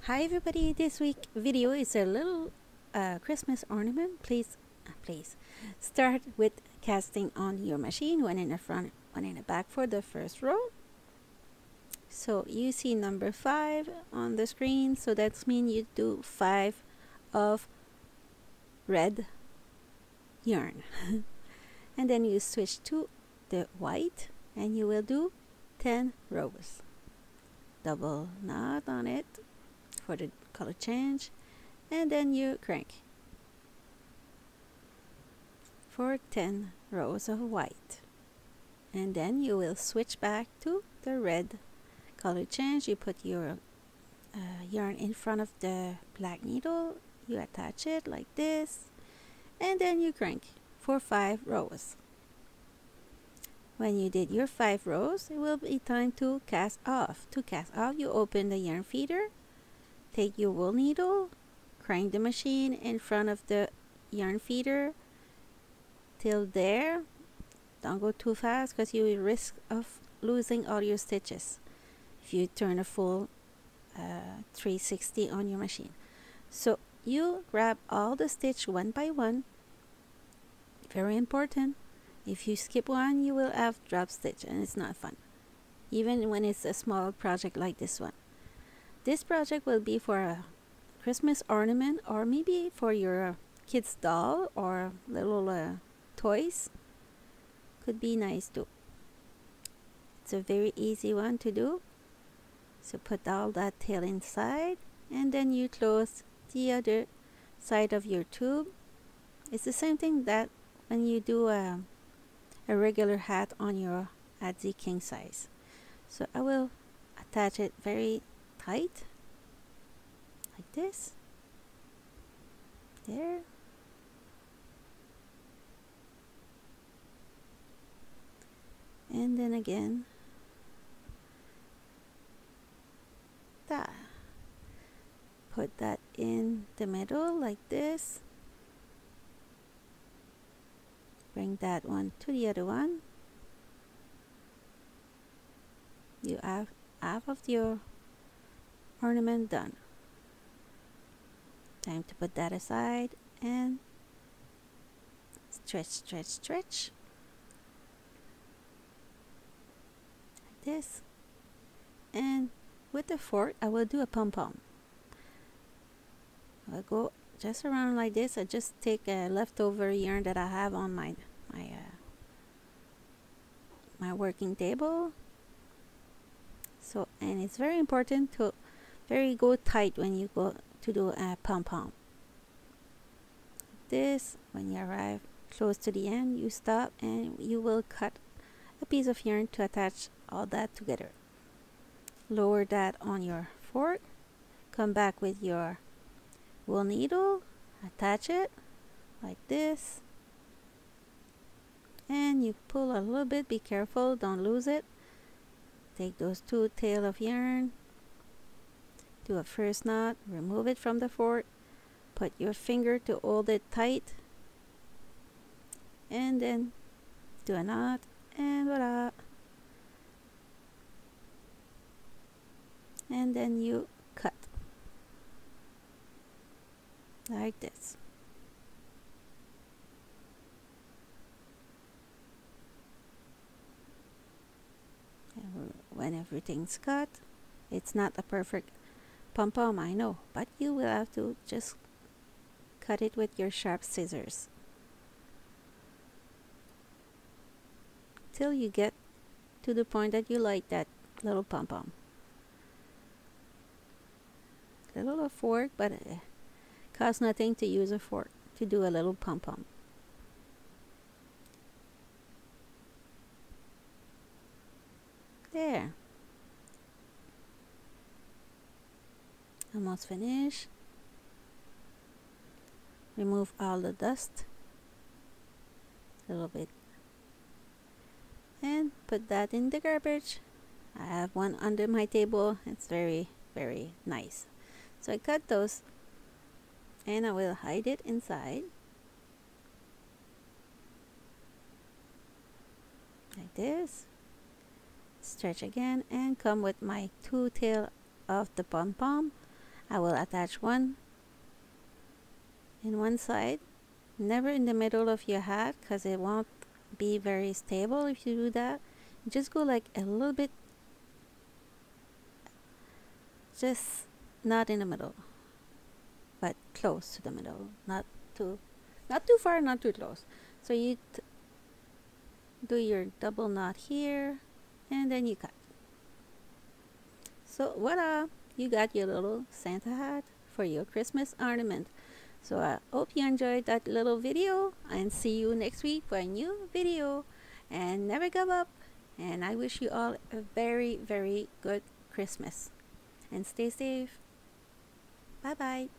Hi everybody, this week video is a little Christmas ornament. Please start with casting on your machine, one in the front, one in the back for the first row. So you see number 5 on the screen, so that means you do 5 of red yarn. And then you switch to the white and you will do 10 rows. Double knot on it for the color change, and then you crank for 10 rows of white, and then you will switch back to the red color change. You put your yarn in front of the black needle, you attach it like this, and then you crank for 5 rows. When you did your 5 rows, it will be time to cast off. To cast off, you open the yarn feeder, take your wool needle, crank the machine in front of the yarn feeder till there. Don't go too fast because you will risk of losing all your stitches if you turn a full 360 on your machine. So you grab all the stitch one by one. Very important. If you skip one, you will have drop stitch and it's not fun, even when it's a small project like this one. This project will be for a Christmas ornament, or maybe for your kid's doll or little toys. Could be nice too. It's a very easy one to do. So put all that tail inside, and then you close the other side of your tube. It's the same thing that when you do a regular hat on your ADDII king size. So I will attach it very tight like this. There. And then again that. Put that in the middle like this. Bring that one to the other one. You have half of your ornament done. Time to put that aside and stretch, stretch, stretch like this. And with the fork, I will do a pom-pom. I'll go just around like this. I just take a leftover yarn that I have on my working table. So, and it's very important to go tight when you go to do a pom-pom. This, when you arrive close to the end, you stop and you will cut a piece of yarn to attach all that together. Lower that on your fork, come back with your wool needle, attach it like this, and you pull a little bit. Be careful, don't lose it. Take those 2 tail of yarn, do a first knot, remove it from the fork, put your finger to hold it tight, and then do a knot, and voila. And then you cut like this. And when everything's cut, it's not a perfect pom-pom, I know, but you will have to just cut it with your sharp scissors till you get to the point that you like that little pom-pom. A little fork, but it costs nothing to use a fork to do a little pom-pom. There. Almost finished. Remove all the dust a little bit and put that in the garbage. I have one under my table. It's very, very nice. So I cut those and I will hide it inside like this. Stretch again and come with my 2 tail of the pom-pom. I will attach one in one side, never in the middle of your hat because it won't be very stable if you do that. Just go like a little bit, just not in the middle, but close to the middle, not too far, not too close. So you do your double knot here, and then you cut. So voila, you got your little Santa hat for your Christmas ornament. So I hope you enjoyed that little video, and see you next week for a new video. And never give up, and I wish you all a very, very good Christmas, and stay safe. Bye bye.